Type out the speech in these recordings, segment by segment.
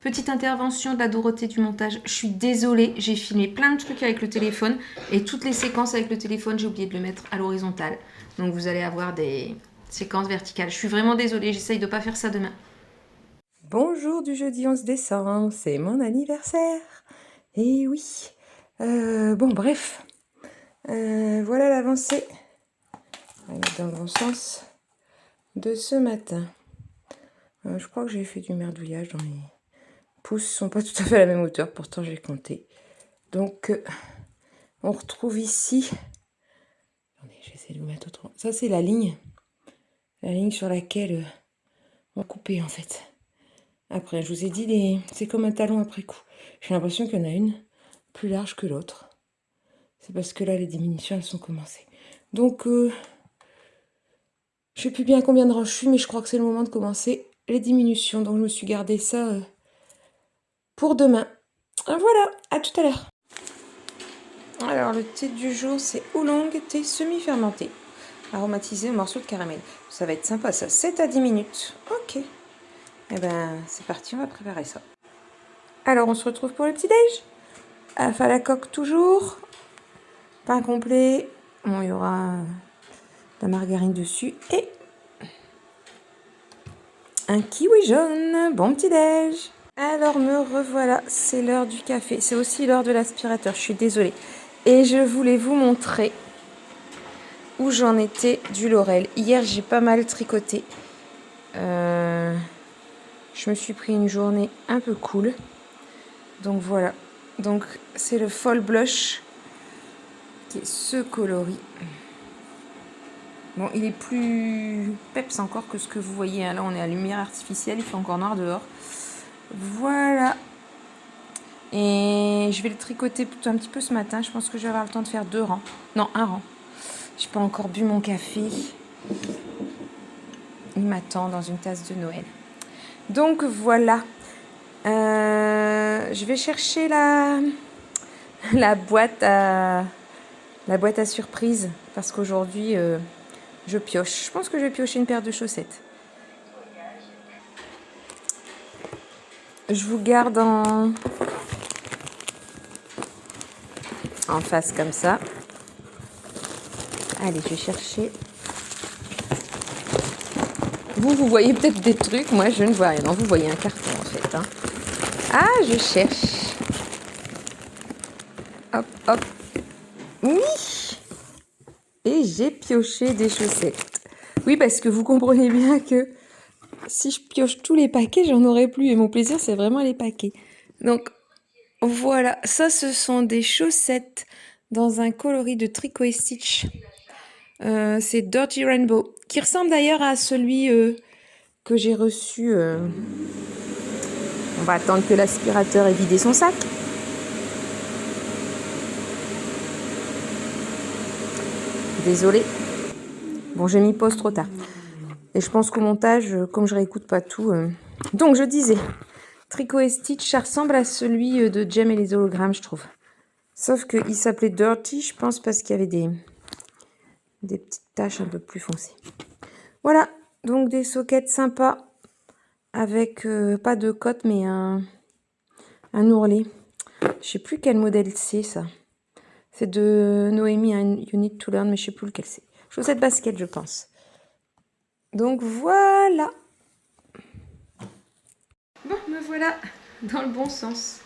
Petite intervention de la Dorothée du montage. Je suis désolée, j'ai filmé plein de trucs avec le téléphone et toutes les séquences avec le téléphone, j'ai oublié de le mettre à l'horizontale. Donc vous allez avoir des séquences verticales. Je suis vraiment désolée, j'essaye de ne pas faire ça demain. Bonjour du jeudi 11 décembre, c'est mon anniversaire. Et oui. Bon, bref. Voilà l'avancée. On va mettre dans le bon sens de ce matin. Je crois que j'ai fait du merdouillage dans les pouces. Ils sont pas tout à fait à la même hauteur, pourtant j'ai compté. Donc, on retrouve ici. Attendez, j'essaie de vous mettre autrement. Ça, c'est la ligne. La ligne sur laquelle on coupait en fait. Après, je vous ai dit, c'est comme un talon après coup. J'ai l'impression qu'il y en a une plus large que l'autre. C'est parce que là, les diminutions, elles sont commencées. Donc, je sais plus bien combien de rangs je suis, mais je crois que c'est le moment de commencer les diminutions. Donc, je me suis gardé ça pour demain. Voilà, à tout à l'heure. Alors, le thé du jour, c'est oolong, thé semi-fermenté, aromatisé au morceau de caramel. Ça va être sympa, ça. 7 à 10 minutes. Ok. Eh ben, c'est parti, on va préparer ça. Alors, on se retrouve pour le petit-déj. À la coque toujours. Pain complet. Bon, il y aura de la margarine dessus. Et un kiwi jaune. Bon petit-déj. Alors, me revoilà. C'est l'heure du café. C'est aussi l'heure de l'aspirateur. Je suis désolée. Et je voulais vous montrer où j'en étais du Laurel. Hier, j'ai pas mal tricoté. Je me suis pris une journée un peu cool. Donc voilà. Donc c'est le Fall Blush qui est ce coloris. Bon, il est plus peps encore que ce que vous voyez. Là, on est à lumière artificielle. Il fait encore noir dehors. Voilà. Et je vais le tricoter plutôt un petit peu ce matin. Je pense que je vais avoir le temps de faire 2 rangs. Non, 1 rang. J'ai pas encore bu mon café. Il m'attend dans une tasse de Noël. Donc voilà. Je vais chercher la boîte à surprise parce qu'aujourd'hui je pioche. Je pense que je vais piocher une paire de chaussettes. Je vous garde en face comme ça. Allez, je vais chercher. Vous voyez peut-être des trucs, moi je ne vois rien. Non, vous voyez un carton en fait. Hein. Ah, je cherche. Hop, hop. Oui. Et j'ai pioché des chaussettes. Oui, parce que vous comprenez bien que si je pioche tous les paquets, j'en aurai plus. Et mon plaisir, c'est vraiment les paquets. Donc, voilà. Ça, ce sont des chaussettes dans un coloris de Tricot et Stitch. C'est Dirty Rainbow, qui ressemble d'ailleurs à celui que j'ai reçu. On va attendre que l'aspirateur ait vidé son sac. Désolée. Bon, j'ai mis pause trop tard. Et je pense qu'au montage, comme je réécoute pas tout... Donc, je disais, Tricot et Stitch, ça ressemble à celui de Jem et les hologrammes, je trouve. Sauf qu'il s'appelait Dirty, je pense, parce qu'il y avait des petites taches un peu plus foncées. Voilà, donc des soquettes sympas, avec pas de cotte, mais un ourlet. Je sais plus quel modèle c'est, ça. C'est de Noémie, You Need to Learn, mais je sais plus lequel c'est. Chaussettes basket, je pense. Donc voilà. Bon, me voilà dans le bon sens.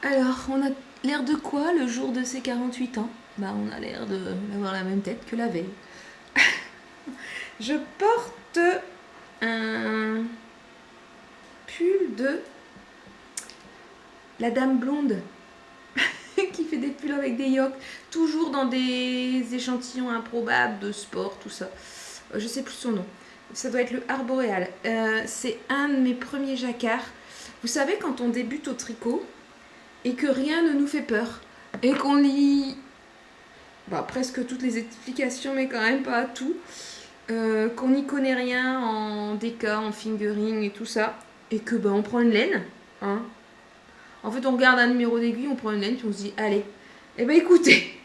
Alors, on a l'air de quoi le jour de ses 48 ans? Bah, on a l'air d'avoir la même tête que la veille. Je porte un pull de la Dame Blonde qui fait des pulls avec des yokes, toujours dans des échantillons improbables de sport, tout ça. Je sais plus son nom. Ça doit être le Arboréal. C'est un de mes premiers jacquards. Vous savez, quand on débute au tricot et que rien ne nous fait peur et qu'on lit presque toutes les explications, mais quand même pas tout, qu'on n'y connaît rien en déca, en fingering et tout ça, et que on prend une laine. Hein. En fait, on regarde un numéro d'aiguille, on prend une laine, puis on se dit, allez, eh ben écoutez,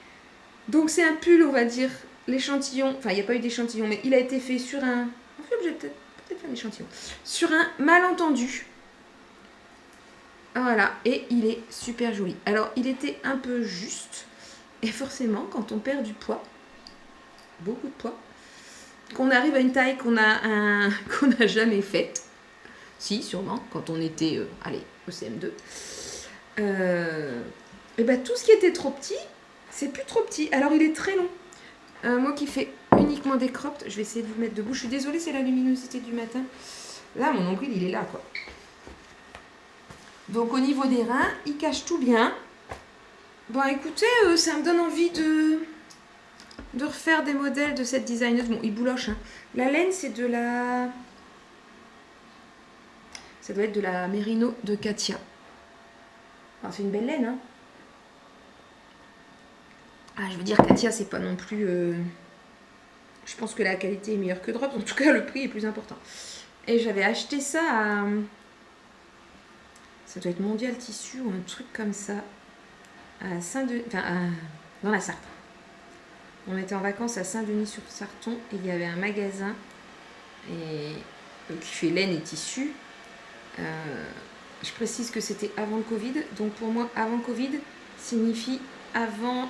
donc c'est un pull, on va dire, l'échantillon, enfin il n'y a pas eu d'échantillon, mais il a été fait sur un, en fait, j'ai peut-être fait un échantillon, sur un malentendu. Voilà, et il est super joli. Alors, il était un peu juste, et forcément, quand on perd du poids, beaucoup de poids, qu'on arrive à une taille qu'on n'a jamais faite, si, sûrement, quand on était, allez, au CM2, et ben tout ce qui était trop petit, c'est plus trop petit. Alors, il est très long. Moi qui fais uniquement des cropped, je vais essayer de vous mettre debout. Je suis désolée, c'est la luminosité du matin. Là, mon nombril, il est là, quoi. Donc, au niveau des reins, il cache tout bien. Bon, écoutez, ça me donne envie de refaire des modèles de cette designeuse. Bon, il bouloche. Hein. La laine, c'est de la... Ça doit être de la Merino de Katia. Alors, c'est une belle laine, hein. Ah, je veux dire, Katia, c'est pas non plus... Je pense que la qualité est meilleure que Drops. En tout cas, le prix est plus important. Et j'avais acheté ça à... Ça doit être Mondial Tissu ou un truc comme ça. À Saint-Denis... Enfin, dans la Sarthe. On était en vacances à Saint-Denis-sur-Sarton et il y avait un magasin qui fait laine et tissu. Je précise que c'était avant le Covid. Donc pour moi, avant Covid signifie avant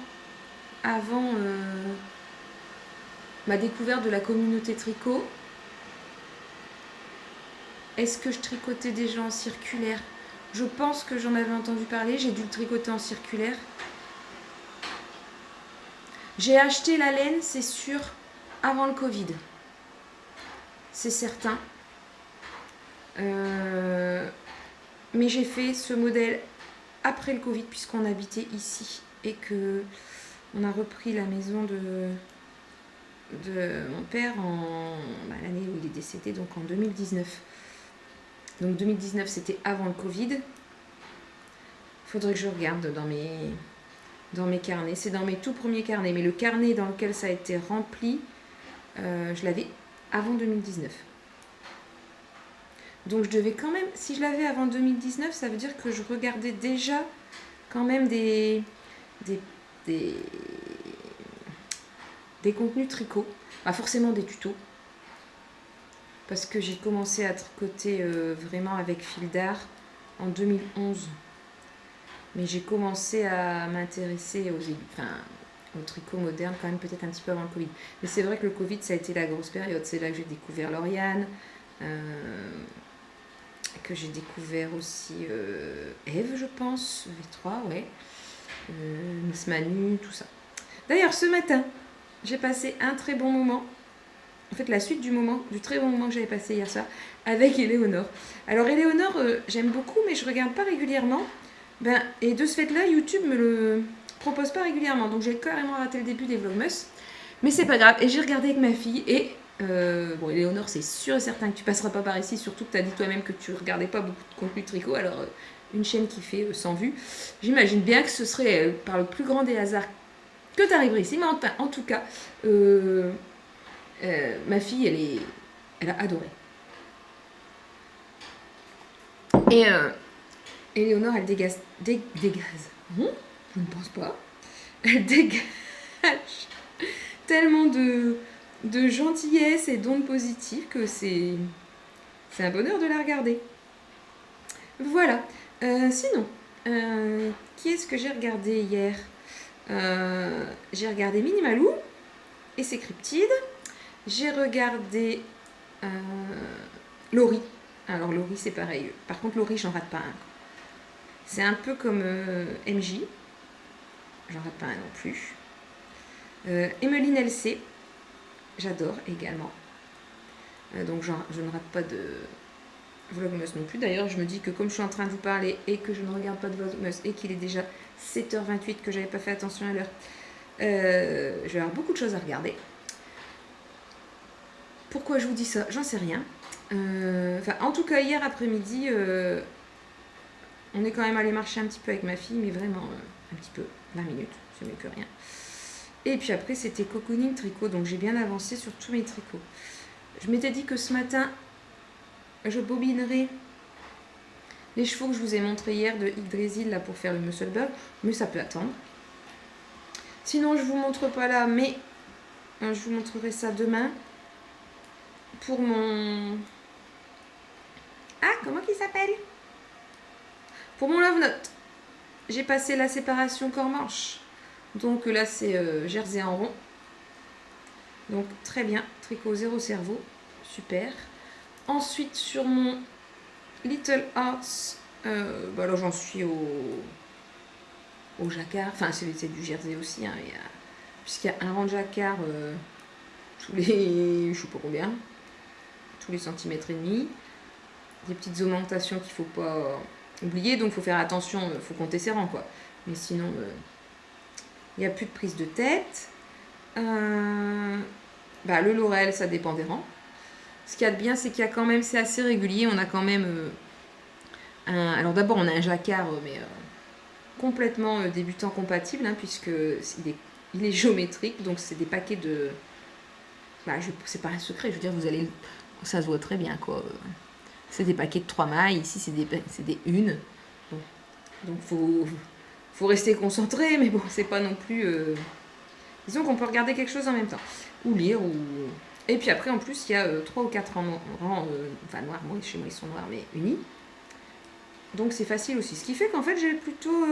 ma découverte de la communauté tricot. Est-ce que je tricotais déjà en circulaire? Je pense que j'en avais entendu parler. J'ai dû le tricoter en circulaire. J'ai acheté la laine, c'est sûr, avant le Covid. C'est certain. Mais j'ai fait ce modèle après le Covid, puisqu'on habitait ici et que on a repris la maison de mon père l'année où il est décédé, donc en 2019. Donc 2019, c'était avant le Covid. Faudrait que je regarde dans mes carnets. C'est dans mes tout premiers carnets. Mais le carnet dans lequel ça a été rempli, je l'avais avant 2019. Donc je devais quand même, si je l'avais avant 2019, ça veut dire que je regardais déjà quand même des contenus tricot. Pas forcément des tutos. Parce que j'ai commencé à tricoter vraiment avec fil d'art en 2011. Mais j'ai commencé à m'intéresser au tricot moderne quand même peut-être un petit peu avant le Covid. Mais c'est vrai que le Covid, ça a été la grosse période. C'est là que j'ai découvert Lauriane, que j'ai découvert aussi Eve, je pense, V3, ouais. Miss Manu, tout ça. D'ailleurs, ce matin, j'ai passé un très bon moment. En fait, la suite du très bon moment que j'avais passé hier soir avec Éléonore. Alors, Éléonore, j'aime beaucoup, mais je regarde pas régulièrement. Et de ce fait-là, YouTube me le propose pas régulièrement. Donc, j'ai carrément raté le début des Vlogmas. Mais c'est pas grave. Et j'ai regardé avec ma fille. Et bon, Éléonore, c'est sûr et certain que tu passeras pas par ici. Surtout que tu as dit toi-même que tu regardais pas beaucoup de contenu tricot. Alors, une chaîne qui fait 100 vues. J'imagine bien que ce serait par le plus grand des hasards que tu arriverais ici. Mais en tout cas, ma fille, elle a adoré. Et Éléonore, elle dégage. Je ne pense pas. Elle dégage tellement de gentillesse et d'ondes positives que c'est un bonheur de la regarder. Voilà. Sinon, qui est-ce que j'ai regardé hier? J'ai regardé Minimalou et ses cryptides. J'ai regardé Laurie. Alors Laurie, c'est pareil. Par contre, Laurie, j'en rate pas un. C'est un peu comme MJ. J'en rate pas un non plus. Emeline LC. J'adore également. Donc je ne rate pas de Vlogmas non plus. D'ailleurs, je me dis que comme je suis en train de vous parler et que je ne regarde pas de Vlogmas et qu'il est déjà 7h28, que j'avais pas fait attention à l'heure, je vais avoir beaucoup de choses à regarder. Pourquoi je vous dis ça? J'en sais rien. En tout cas, hier après-midi, on est quand même allé marcher un petit peu avec ma fille, mais vraiment un petit peu, 20 minutes, c'est mieux que rien. Et puis après, c'était cocooning tricot. Donc j'ai bien avancé sur tous mes tricots. Je m'étais dit que ce matin, je bobinerai les chevaux que je vous ai montré hier de Yggdrasil là pour faire le muscle-bug. Mais ça peut attendre. Sinon, je vous montre pas là, mais je vous montrerai ça demain. Pour mon... Ah, comment il s'appelle? Pour mon love note. J'ai passé la séparation corps-manche. Donc là, c'est jersey en rond. Donc très bien. Tricot 0 cerveau. Super. Ensuite, sur mon Little Hearts, bah là, j'en suis au jacquard. Enfin, c'est du jersey aussi. Hein, puisqu'il y a un rang de jacquard tous les... je sais pas combien. Tous les centimètres et demi. Des petites augmentations qu'il faut pas oublier. Donc, il faut faire attention. Il faut compter ses rangs, quoi. Mais sinon... il n'y a plus de prise de tête. Bah, le Laurel, ça dépend des rangs. Ce qu'il y a de bien, c'est qu'il y a quand même, c'est assez régulier. On a quand même alors d'abord, on a un jacquard, mais complètement débutant compatible, hein, puisque il est géométrique. Donc, c'est des paquets de... Bah, c'est pas un secret, je veux dire, vous allez... Ça se voit très bien, quoi. C'est des paquets de 3 mailles. Ici, c'est des unes. Bon. Donc, faut rester concentré, mais bon, c'est pas non plus... Disons qu'on peut regarder quelque chose en même temps. Ou lire, ou... Et puis après, en plus, il y a 3 ou 4 rangs enfin, noirs. Moi, chez moi, ils sont noirs, mais unis. Donc, c'est facile aussi. Ce qui fait qu'en fait, j'ai plutôt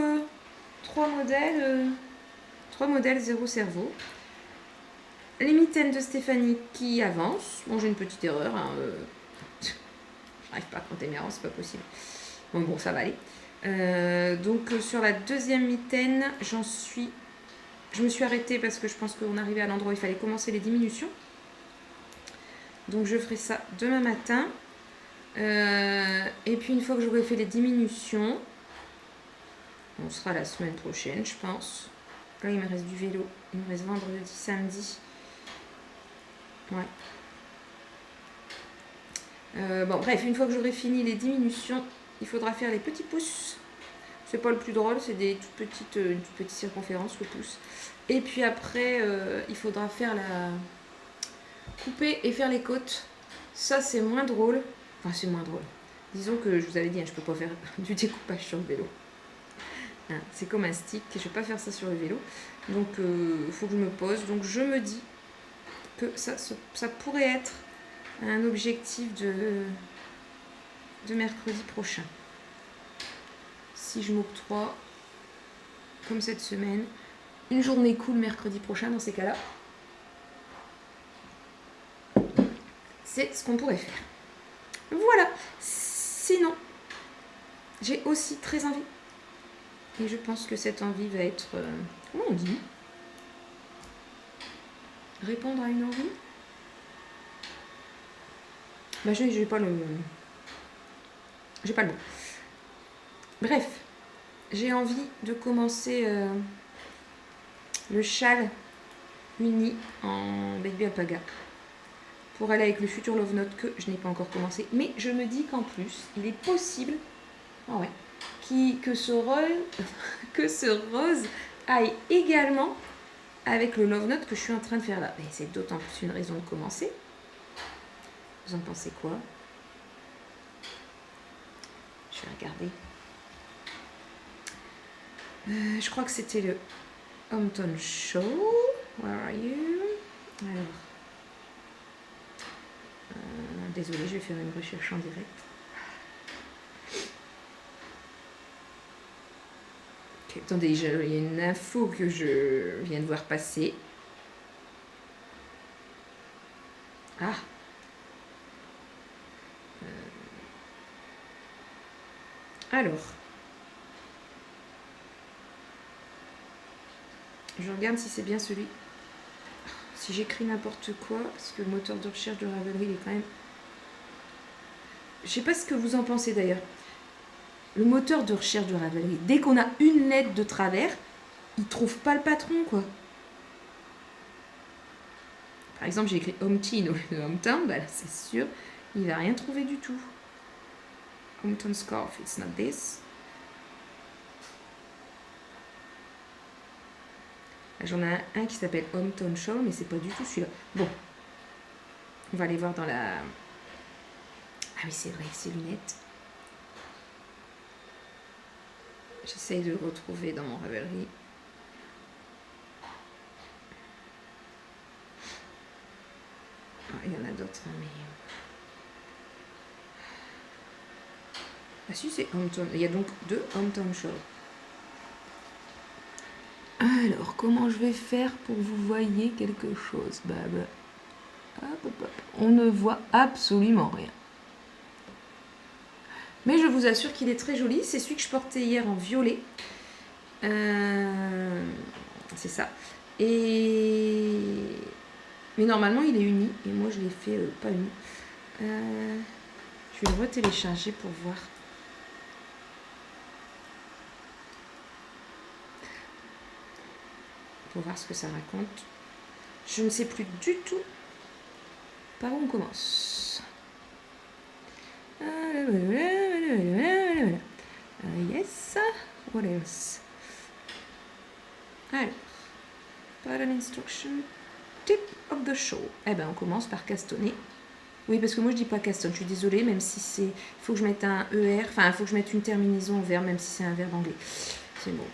3 modèles 0 cerveau. Les mitaines de Stéphanie qui avancent. Bon, j'ai une petite erreur. Hein, j'arrive pas à compter mes rangs, c'est pas possible. Bon, ça va aller. Donc, sur la deuxième mitaine, je me suis arrêtée parce que je pense qu'on arrivait à l'endroit où il fallait commencer les diminutions. Donc je ferai ça demain matin. Et puis une fois que j'aurai fait les diminutions, on sera la semaine prochaine, je pense. Là, il me reste du vélo. Il me reste vendredi, samedi. Ouais. Bon, bref, une fois que j'aurai fini les diminutions, il faudra faire les petits pouces. C'est pas le plus drôle, c'est une toute petite circonférence, le pouce. Et puis après, il faudra faire couper et faire les côtes. Ça, c'est moins drôle. Enfin, c'est moins drôle. Disons que je vous avais dit, hein, je peux pas faire du découpage sur le vélo. Hein, c'est comme un stick, je vais pas faire ça sur le vélo. Donc, il faut que je me pose. Donc, je me dis que ça pourrait être un objectif de mercredi prochain. Si je m'octroie, comme cette semaine, une journée cool mercredi prochain dans ces cas-là. C'est ce qu'on pourrait faire. Voilà. Sinon, j'ai aussi très envie. Et je pense que cette envie va être... comment on dit? Répondre à une envie? Bah, j'ai pas le mot. Bref, j'ai envie de commencer le châle uni en baby alpaga pour aller avec le futur love note que je n'ai pas encore commencé. Mais je me dis qu'en plus, il est possible que ce rose aille également avec le love note que je suis en train de faire là. Et c'est d'autant plus une raison de commencer. Vous en pensez quoi? Je vais regarder. Je crois que c'était le Hampton Show. Where are you? Alors. Désolée, je vais faire une recherche en direct. Okay, attendez, il y a une info que je viens de voir passer. Ah. Alors. Je regarde si c'est bien celui. Si j'écris n'importe quoi, parce que le moteur de recherche de Ravelry, il est quand même... Je sais pas ce que vous en pensez d'ailleurs. Le moteur de recherche de Ravelry, dès qu'on a une lettre de travers, il trouve pas le patron, quoi. Par exemple, j'ai écrit Hometeen au lieu de Hometown, bah là, c'est sûr, il va rien trouver du tout. Hometon scarf, it's not this. J'en ai un qui s'appelle Hometown Show, mais c'est pas du tout celui-là. Bon, on va aller voir dans la... Ah oui, c'est vrai, ces lunettes. J'essaye de le retrouver dans mon Ravelry. Ah, il y en a d'autres, hein, mais... Ah si, c'est Hometown. Il y a donc 2 Hometown Show. Alors, comment je vais faire pour que vous voyez quelque chose? Hop, hop, hop. On ne voit absolument rien. Mais je vous assure qu'il est très joli. C'est celui que je portais hier en violet. C'est ça. Mais normalement, il est uni. Et moi, je l'ai fait pas uni. Je vais le retélécharger pour voir. Pour voir ce que ça raconte. Je ne sais plus du tout par où on commence. Yes. What else? Alors, pattern instruction, tip of the show. Eh ben, on commence par castonner. Oui, parce que moi je dis pas castonne, je suis désolée, même si c'est... Il faut que je mette un ER, enfin, il faut que je mette une terminaison en verbe, même si c'est un verbe anglais. C'est bon.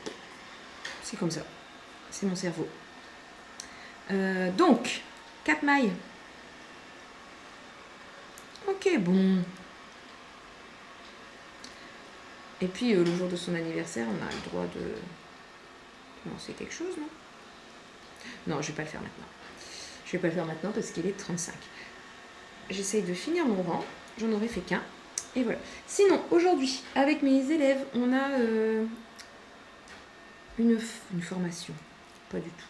C'est comme ça. C'est mon cerveau. Donc, 4 mailles. Ok, bon. Et puis, le jour de son anniversaire, on a le droit de lancer quelque chose, non? Non, je vais pas le faire maintenant. Je vais pas le faire maintenant parce qu'il est 35. J'essaye de finir mon rang. J'en aurais fait qu'un. Et voilà. Sinon, aujourd'hui, avec mes élèves, on a une formation. Pas du tout.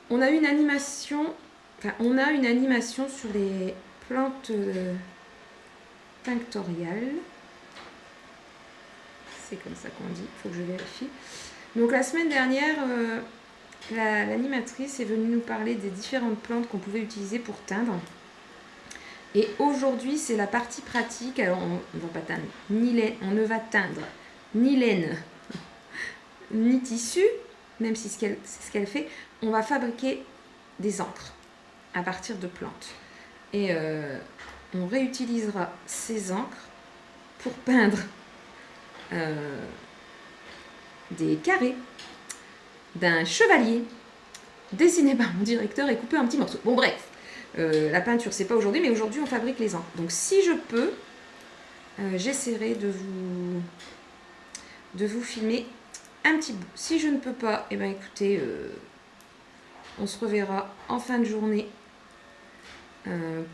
On a une animation... Enfin, on a une animation sur les plantes tinctoriales. C'est comme ça qu'on dit. Il faut que je vérifie. Donc, la semaine dernière... l'animatrice est venue nous parler des différentes plantes qu'on pouvait utiliser pour teindre. Et aujourd'hui, c'est la partie pratique. Alors, on ne va pas teindre ni laine, on ne va teindre ni laine, ni tissu, même si c'est ce qu'elle fait. On va fabriquer des encres à partir de plantes. Et on réutilisera ces encres pour peindre des carrés d'un chevalier dessiné par mon directeur et coupé en petits morceaux. Bon, bref, la peinture, c'est pas aujourd'hui, mais aujourd'hui, on fabrique les encres. Donc, si je peux, j'essaierai de vous filmer un petit bout. Si je ne peux pas, eh ben, écoutez, on se reverra en fin de journée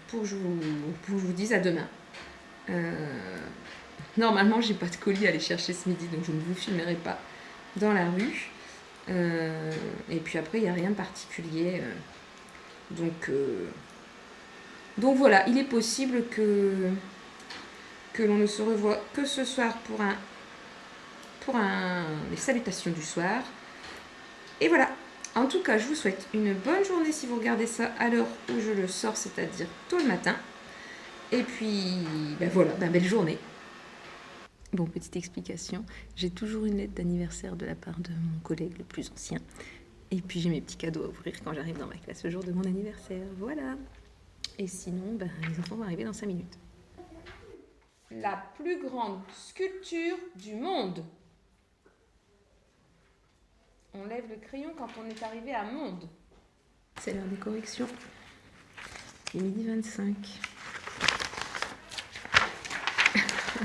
pour que je vous dise à demain. Normalement, j'ai pas de colis à aller chercher ce midi, donc je ne vous filmerai pas dans la rue. Et puis après, il n'y a rien de particulier. Donc voilà, il est possible que l'on ne se revoie que ce soir pour les salutations du soir. Et voilà. En tout cas, je vous souhaite une bonne journée si vous regardez ça à l'heure où je le sors, c'est-à-dire tôt le matin. Et puis, ben voilà, belle journée. Bon, petite explication, j'ai toujours une lettre d'anniversaire de la part de mon collègue le plus ancien. Et puis j'ai mes petits cadeaux à ouvrir quand j'arrive dans ma classe le jour de mon anniversaire. Voilà. Et sinon, les enfants vont arriver dans 5 minutes. La plus grande sculpture du monde. On lève le crayon quand on est arrivé à monde. C'est l'heure des corrections. Il est midi 25.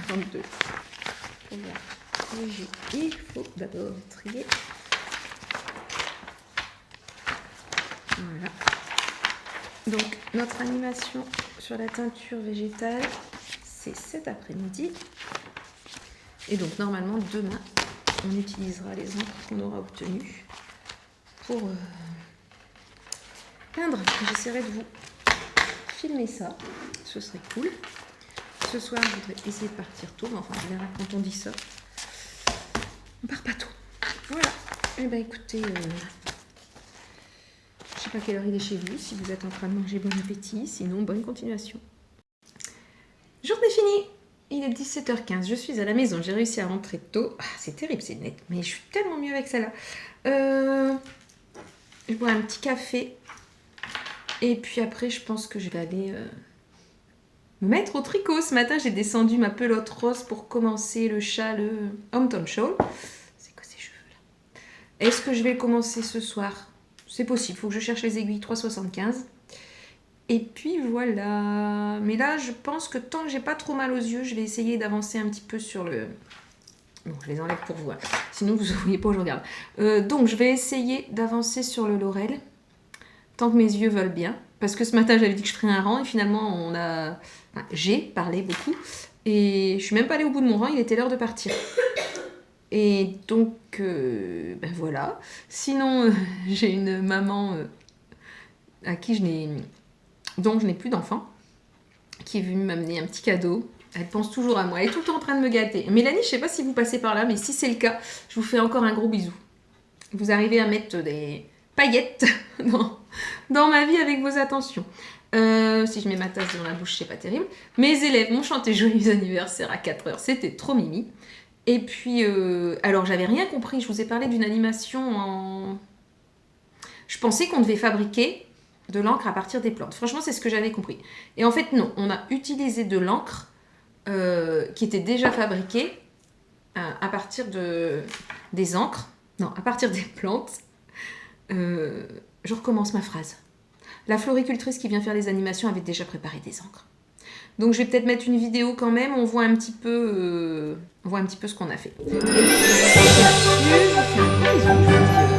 22. Il faut d'abord trier. Voilà. Donc, notre animation sur la teinture végétale, c'est cet après-midi. Et donc, normalement, demain, on utilisera les encres qu'on aura obtenues pour peindre. J'essaierai de vous filmer ça. Ce serait cool. Ce soir, je voudrais essayer de partir tôt. Mais enfin, on verra quand on dit ça. On part pas tôt. Voilà. Eh bien, écoutez, je sais pas quelle heure il est chez vous. Si vous êtes en train de manger, bon appétit. Sinon, bonne continuation. Journée finie. Il est 17h15. Je suis à la maison. J'ai réussi à rentrer tôt. Ah, c'est terrible, c'est net. Mais je suis tellement mieux avec celle-là. Je bois un petit café. Et puis après, je pense que je vais aller me mettre au tricot. Ce matin, j'ai descendu ma pelote rose pour commencer le châle Home Tom Shawl. C'est quoi ces cheveux-là? Est-ce que je vais le commencer ce soir? C'est possible, il faut que je cherche les aiguilles 3,75. Et puis voilà. Mais là, je pense que tant que j'ai pas trop mal aux yeux, je vais essayer d'avancer un petit peu sur le... Bon, je les enlève pour vous. Hein. Sinon, vous ne voyez pas où je regarde. Donc, je vais essayer d'avancer sur le Laurel. Tant que mes yeux veulent bien. Parce que ce matin, j'avais dit que je ferais un rang. Et finalement, j'ai parlé beaucoup. Et je suis même pas allée au bout de mon rang. Il était l'heure de partir. Et donc, ben voilà. Sinon, j'ai une maman à qui je n'ai plus d'enfant, qui est venue m'amener un petit cadeau. Elle pense toujours à moi. Elle est tout le temps en train de me gâter. Mélanie, je sais pas si vous passez par là, mais si c'est le cas, je vous fais encore un gros bisou. Vous arrivez à mettre des paillettes dans ma vie avec vos attentions. Si je mets ma tasse dans la bouche, c'est pas terrible. Mes élèves m'ont chanté joyeux anniversaire à 4h. C'était trop mimi. Et puis, alors j'avais rien compris. Je vous ai parlé d'une animation en... Je pensais qu'on devait fabriquer de l'encre à partir des plantes. Franchement, c'est ce que j'avais compris. Et en fait, non. On a utilisé de l'encre qui était déjà fabriquée à partir des encres. Non, à partir des plantes. Je recommence ma phrase. La floricultrice qui vient faire les animations avait déjà préparé des encres. Donc je vais peut-être mettre une vidéo quand même, on voit un petit peu ce qu'on a fait. Et là-dessus, je vous fais un gros bisou.